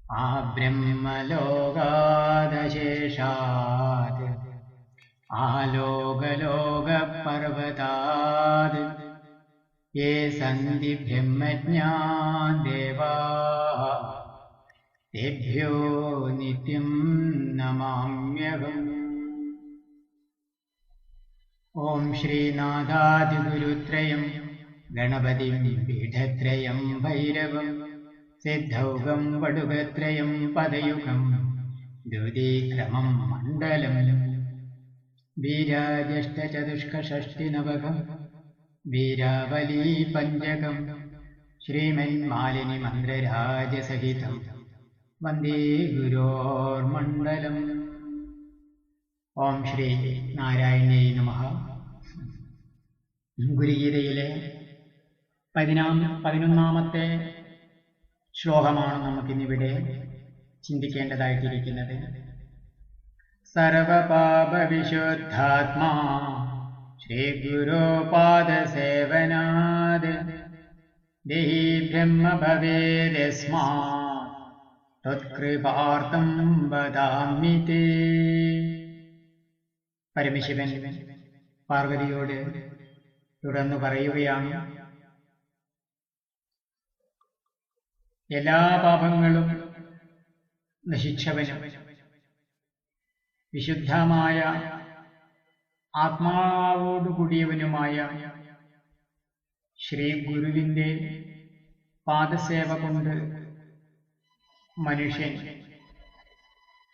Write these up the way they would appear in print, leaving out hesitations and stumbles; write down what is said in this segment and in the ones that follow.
ആ ബ്രഹ്മലോകാദശേഷാത് ആലോകലോകപർവതാത് യേ സന്തി ബ്രഹ്മജ്ഞാ ദേവാ തേഭ്യോ നിത്യം നമാമ്യഹം. ഓം ശ്രീനാഥാദിഗുരുത്രയം ഗണപതിം പീഠത്രയം ഭൈരവം സിദ്ധൗകം വടുകത്രയം പദയുഗം ദ്യുതീക്രമം മണ്ഡലം വീരാജഷ്ടചതുഷ്കഷഷ്ടിനവകം വീരാവലീ പഞ്ചകം ശ്രീമന്മാലിനി മന്ത്രരാജസഹിതം വന്ദേ ഗുരോർമണ്ഡലം. ഓം ശ്രീ നാരായണീ നമഃ. ഗുരുഗീതയിലെ 11ാമത്തെ ശ്ലോകമാണ് നമുക്കിന്നിവിടെ ചിന്തിക്കേണ്ടതായിട്ടിരിക്കുന്നത്. സർവപാപവിശുദ്ധാത്മാ ശ്രീഗുരോപാദസേവനാത് ദേഹി ബ്രഹ്മഭവേദസ്മാത് ത്വത്കൃപാർത്ഥം വദാമി തേ. പരമശിവൻ പാർവതിയോട് തുടർന്ന് പറയുകയാണ്, എല്ലാ പാപങ്ങളും നശിച്ചവനും വിശുദ്ധമായ ആത്മാവോടുകൂടിയവനുമായ ശ്രീ ഗുരുവിൻ്റെ പാദസേവ കൊണ്ട് മനുഷ്യൻ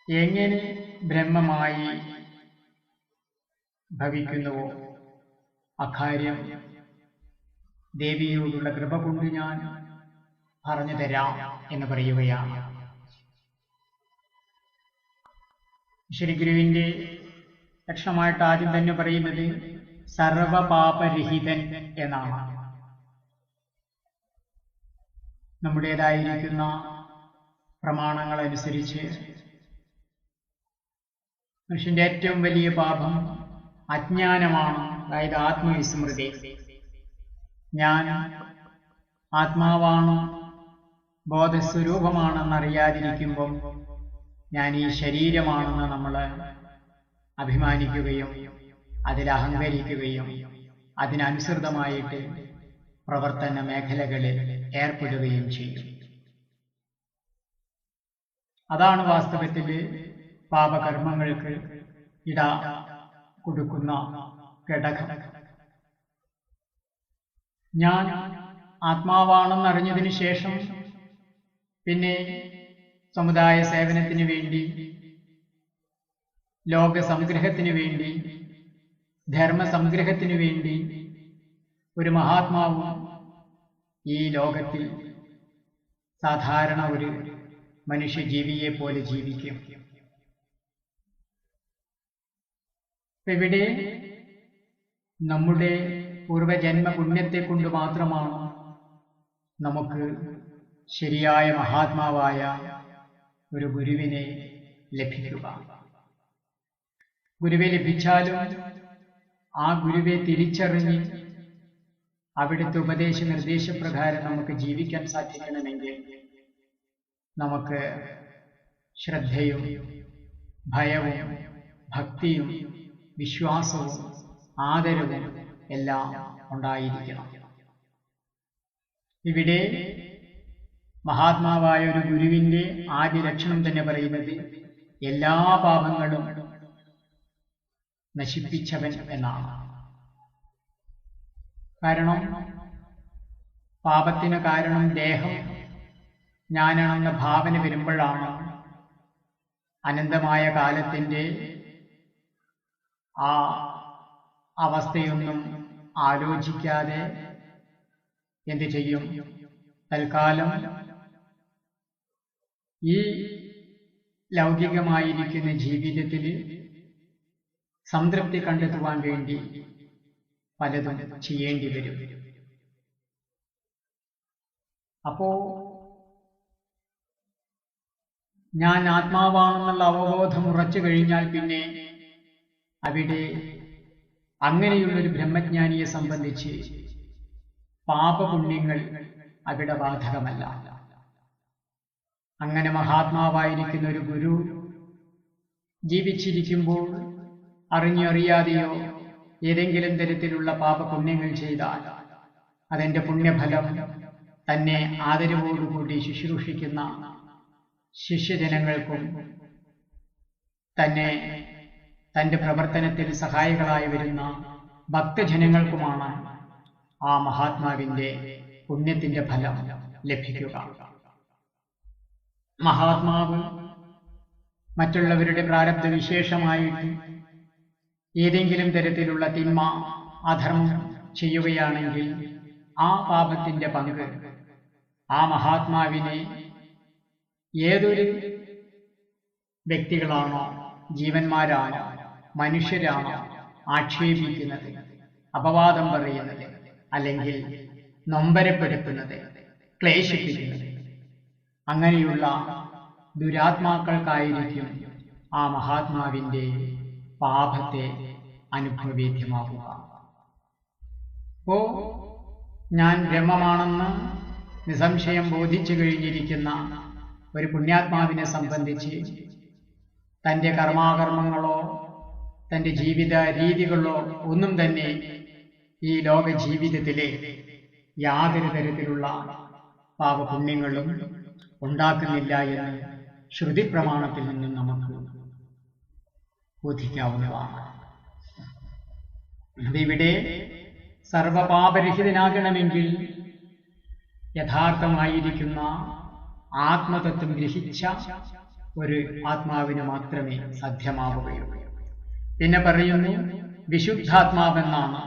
എങ്ങനെ ബ്രഹ്മമായി ഭവിക്കുന്നുവോ അക്കാര്യം ദേവിയോടുള്ള കൃപ കൊണ്ട് ഞാൻ പറഞ്ഞു തരാം എന്ന് പറയുകയാണ്. ശ്രീ ഗുരുവിൻ്റെ ലക്ഷണമായിട്ട് ആദ്യം തന്നെ പറയുന്നത് സർവപാപരഹിതൻ എന്നാണ്. നമ്മുടേതായിരിക്കുന്ന പ്രമാണങ്ങളനുസരിച്ച് മനുഷ്യന്റെ ഏറ്റവും വലിയ പാപം അജ്ഞാനമാണ്, അതായത് ആത്മവിസ്മൃതി. ഞാൻ ആത്മാവാണ്, ബോധസ്വരൂപമാണെന്നറിയാതിരിക്കുമ്പം ഞാൻ ഈ ശരീരമാണെന്ന് നമ്മൾ അഭിമാനിക്കുകയും അതിൽ അഹങ്കരിക്കുകയും അതിനനുസൃതമായിട്ട് പ്രവർത്തന മേഖലകളിൽ ഏർപ്പെടുകയും ചെയ്യും. അതാണ് വാസ്തവത്തിൽ പാപകർമ്മങ്ങൾക്ക് ഇട കൊടുക്കുന്ന ഘടകം. ഞാൻ ആത്മാവാണെന്നറിഞ്ഞതിന് ശേഷം പിന്നെ സമുദായ സേവനത്തിന് വേണ്ടി, ലോക സംഗ്രഹത്തിന് വേണ്ടി, ധർമ്മ സംഗ്രഹത്തിന് വേണ്ടി ഒരു മഹാത്മാവും ഈ ലോകത്തിൽ സാധാരണ ഒരു മനുഷ്യജീവിയെ പോലെ ജീവിക്കും. ഇവിടെ നമ്മുടെ പൂർവജന്മ പുണ്യത്തെ കൊണ്ട് മാത്രമാണ് നമുക്ക് ശരിയായ മഹാത്മാവായ ഒരു ഗുരുവിനെ ലഭിക്കുക. ഗുരുവെ ലഭിച്ചാലും ആ ഗുരുവെ തിരിച്ചറിഞ്ഞ് അവിടുത്തെ ഉപദേശ നിർദ്ദേശപ്രകാരം നമുക്ക് ജീവിക്കാൻ സാധിക്കണമെങ്കിൽ നമുക്ക് ശ്രദ്ധയും ഭയവും ഭക്തിയും വിശ്വാസവും ആദരവും എല്ലാം ഉണ്ടായിരിക്കണം. ഇവിടെ മഹാത്മാവായ ഒരു ഗുരുവിൻ്റെ ആദ്യ ലക്ഷണം തന്നെ പറയുന്നത് എല്ലാ പാപങ്ങളും നശിപ്പിച്ചവൻ എന്നാണ്. കാരണം പാപത്തിന് കാരണം ദേഹം, ഞാനാണെന്ന ഭാവന വരുമ്പോഴാണ് അനന്തമായ കാലത്തിൻ്റെ ആ അവസ്ഥയൊന്നും ആലോചിക്കാതെ എന്തു ചെയ്യും? തൽക്കാലം ഈ ലൗകികമായിരിക്കുന്ന ജീവിതത്തിൽ സംതൃപ്തി കണ്ടെത്തുവാൻ വേണ്ടി പലതും ചെയ്യേണ്ടി വരും. അപ്പോ ഞാൻ ആത്മാവാണെന്നുള്ള അവബോധം ഉറച്ചു കഴിഞ്ഞാൽ പിന്നെ അവിടെ അങ്ങനെയുള്ളൊരു ബ്രഹ്മജ്ഞാനിയെ സംബന്ധിച്ച് പാപപുണ്യങ്ങൾ അവിടെ ബാധകമല്ല. അങ്ങനെ മഹാത്മാവായിരിക്കുന്ന ഒരു ഗുരു ജീവിച്ചിരിക്കുമ്പോൾ അറിഞ്ഞോ അറിയാതെയോ ഏതെങ്കിലും തരത്തിലുള്ള പാപപുണ്യങ്ങൾ ചെയ്താൽ അതെന്റെ പുണ്യഫലം തന്നെ ആദരവോടുകൂടി ശുശ്രൂഷിക്കുന്ന ശിഷ്യജനങ്ങൾക്കും തന്നെ തന്റെ പ്രവർത്തനത്തിൽ സഹായികളായി വരുന്ന ഭക്തജനങ്ങൾക്കുമാണ് ആ മഹാത്മാവിന്റെ പുണ്യത്തിന്റെ ഫലം ലഭിക്കുക. മഹാത്മാവ് മറ്റുള്ളവരുടെ പ്രാരബ്ധ വിശേഷമായിട്ട് ഏതെങ്കിലും തരത്തിലുള്ള തിന്മ അധർമ്മം ചെയ്യുകയാണെങ്കിൽ ആ പാപത്തിന്റെ പങ്ക് ആ മഹാത്മാവിനെ ഏതൊരു വ്യക്തികളാണോ, ജീവന്മാരാണോ, മനുഷ്യരാണോ ആക്ഷേപിക്കുന്നത്, അപവാദം പറയുന്നത്, അല്ലെങ്കിൽ നൊമ്പരപ്പെടുത്തുന്നത്, ക്ലേശിപ്പിക്കുന്നത്, അങ്ങനെയുള്ള ദുരാത്മാക്കൾക്കായിരിക്കും ആ മഹാത്മാവിന്റെ പാപത്തെ അനുഭവവേദ്യമാകുക. അപ്പോ ഞാൻ ബ്രഹ്മമാണെന്ന് നിസംശയം ബോധിച്ചു കഴിഞ്ഞിരിക്കുന്ന ഒരു പുണ്യാത്മാവിനെ സംബന്ധിച്ച് തന്റെ കർമാകർമ്മങ്ങളോ തന്റെ ജീവിത രീതികളോ ഒന്നും തന്നെ ഈ ലോക ജീവിതത്തിലെ യാതൊരു തരത്തിലുള്ള പാപപുണ്യങ്ങളും ഉണ്ടാക്കുന്നില്ല എന്ന് ശ്രുതി പ്രമാണത്തിൽ നിന്നും നമുക്ക് ബോധിക്കാവുന്നതാണ്. ഇവിടെ സർവപാപരഹിതനാകണമെങ്കിൽ യഥാർത്ഥമായിരിക്കുന്ന ആത്മതത്വം ഗ്രഹിച്ച ഒരു ആത്മാവിന് മാത്രമേ സാധ്യമാവുകയുള്ളൂ. പിന്നെ പറയുന്നു വിശുദ്ധാത്മാവെന്നാണ്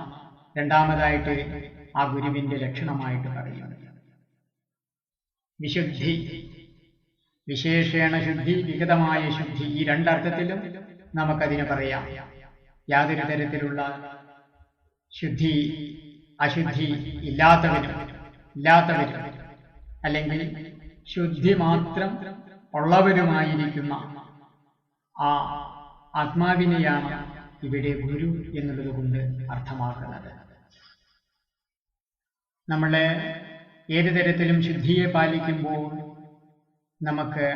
രണ്ടാമതായിട്ട് ആ ഗുരുവിന്റെ ലക്ഷണമായിട്ട് പറയുന്നത്. വിശുദ്ധി, വിശേഷേണ ശുദ്ധി, വിഗതമായ ശുദ്ധി, ഈ രണ്ടർത്ഥത്തിലും നമുക്കതിന് പറയാം. യാതൊരു തരത്തിലുള്ള ശുദ്ധി അശുദ്ധി ഇല്ലാത്തവരും അല്ലെങ്കിൽ ശുദ്ധി മാത്രം ഉള്ളവരുമായിരിക്കുന്ന ആ ആത്മാവിനെയാണ് ഇവിടെ ഗുരു എന്നുള്ളത് കൊണ്ട് അർത്ഥമാക്കുന്നത്. നമ്മളെ ഏതു തരത്തിലും ശുദ്ധിയെ പാലിക്കുമ്പോൾ നമുക്ക്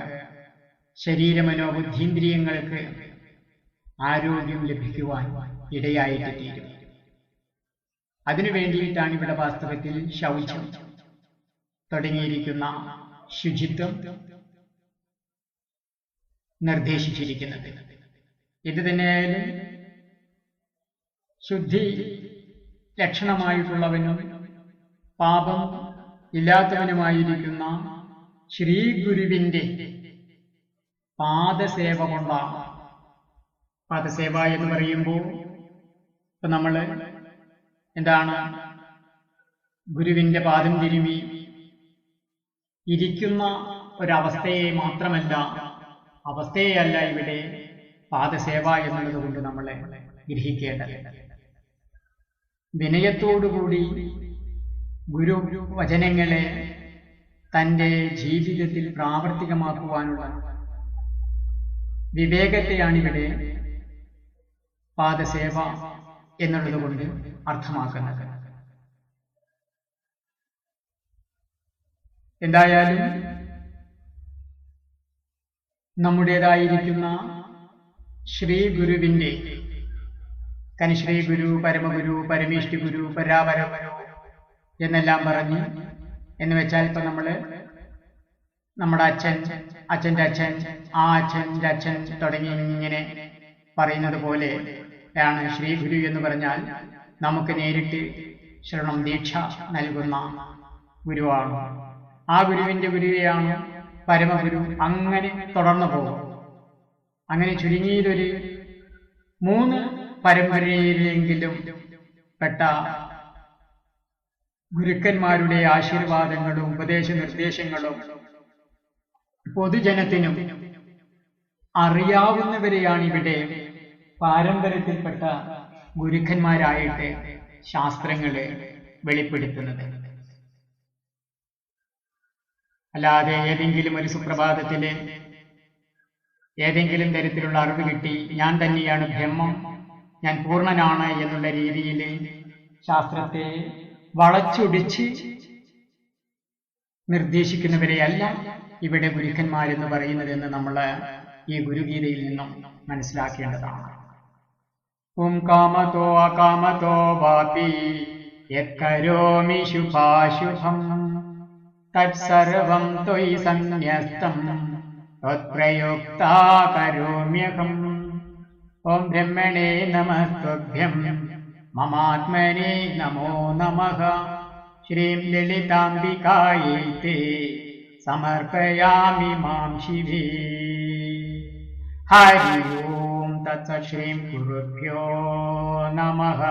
ശരീരമനോബുദ്ധീന്ദ്രിയങ്ങൾക്ക് ആരോഗ്യം ലഭിക്കുവാൻ ഇടയായിട്ട് തീരും. അതിനു വേണ്ടിയിട്ടാണ് ഇവിടെ വാസ്തവത്തിൽ ശൗചം തുടങ്ങിയിരിക്കുന്ന ശുചിത്വം നിർദ്ദേശിച്ചിരിക്കുന്നത്. ഇത് തന്നെയായാലും ശുദ്ധി ലക്ഷണമായിട്ടുള്ളവനും പാപം ഇല്ലാത്തവനുമായിരിക്കുന്ന ശ്രീ ഗുരുവിന്റെ പാദസേവ കൊണ്ടാണ്. പാദസേവ എന്ന് പറയുമ്പോൾ ഇപ്പൊ നമ്മള് എന്താണ്, ഗുരുവിന്റെ പാദം തിരുമി ഇരിക്കുന്ന ഒരവസ്ഥയെ മാത്രമല്ല, അവസ്ഥയെയല്ല ഇവിടെ പാദസേവ എന്നുള്ളത് കൊണ്ട് നമ്മളെ ഗ്രഹിക്കേണ്ടത്. വിനയത്തോടുകൂടി ഗുരു വചനങ്ങളെ തന്റെ ജീവിതത്തിൽ പ്രാവർത്തികമാക്കുവാനുള്ള വിവേകത്തെയാണിവിടെ പാദസേവ എന്നുള്ളത് കൊണ്ട് അർത്ഥമാക്കുന്നത്. എന്തായാലും നമ്മുടേതായിരിക്കുന്ന ശ്രീ ഗുരുവിന്റെ കനിശ്രീ ഗുരു, പരമഗുരു, പരമേഷ്ടി ഗുരു, പരാപരഗുരു എന്നെല്ലാം പറഞ്ഞ്, എന്ന് വെച്ചാൽ ഇപ്പൊ നമ്മുടെ അച്ഛൻ, അച്ഛൻ്റെ അച്ഛൻ, ആ അച്ഛൻ്റെ അച്ഛൻ തുടങ്ങി ഇങ്ങനെ പറയുന്നത് പോലെ ആണ് ശ്രീ ഗുരു എന്ന് പറഞ്ഞാൽ നമുക്ക് നേരിട്ട് ശരണം ദീക്ഷ നൽകുന്ന ഗുരുവാണ്. ആ ഗുരുവിന്റെ ഗുരുവെയാണ് പരമഗുരു. അങ്ങനെ തുടർന്നു പോകും. അങ്ങനെ ചുരുങ്ങിയതൊരു 3 പരമ്പരയിലെങ്കിലും പെട്ട ഗുരുക്കന്മാരുടെ ആശീർവാദങ്ങളും ഉപദേശ നിർദ്ദേശങ്ങളും പൊതുജനത്തിനും അറിയാവുന്നവരെയാണ് ഇവിടെ പാരമ്പര്യത്തിൽപ്പെട്ട ഗുരുക്കന്മാരായിട്ട് ശാസ്ത്രങ്ങള് വെളിപ്പെടുത്തുന്നത്. അല്ലാതെ ഏതെങ്കിലും ഒരു സുപ്രഭാതത്തില് ഏതെങ്കിലും തരത്തിലുള്ള അറിവ് കിട്ടി ഞാൻ തന്നെയാണ് ബ്രഹ്മം, ഞാൻ പൂർണ്ണനാണ് എന്നുള്ള രീതിയിൽ ശാസ്ത്രത്തെ വളച്ചൊടിച്ച് നിർദ്ദേശിക്കുന്നവരെയല്ല ഇവിടെ ഗുരുക്കന്മാരെന്ന് പറയുന്നതെന്ന് നമ്മൾ ഈ ഗുരുഗീതയിൽ നിന്നും മനസ്സിലാക്കേണ്ടതാണ്. ഓം കാമതോ അകാമതോ വാപി യത്കരോമി ശുഭാശുഭം തത്സർവം ത്വയി സന്യസ്തം ത്വത്പ്രയുക്താ കരോമ്യഹം. ഓം ബ്രഹ്മണേ നമസ്തുഭ്യം മമാത്മനേ നമോ നമഃ. ശ്രീം ലളിതാംബികായൈ തേ സമർപ്പയാമി മാം ശിവേ. ഹരി ഓം തത്സത്. ശ്രീം ഗുരുഭ്യോ നമഃ.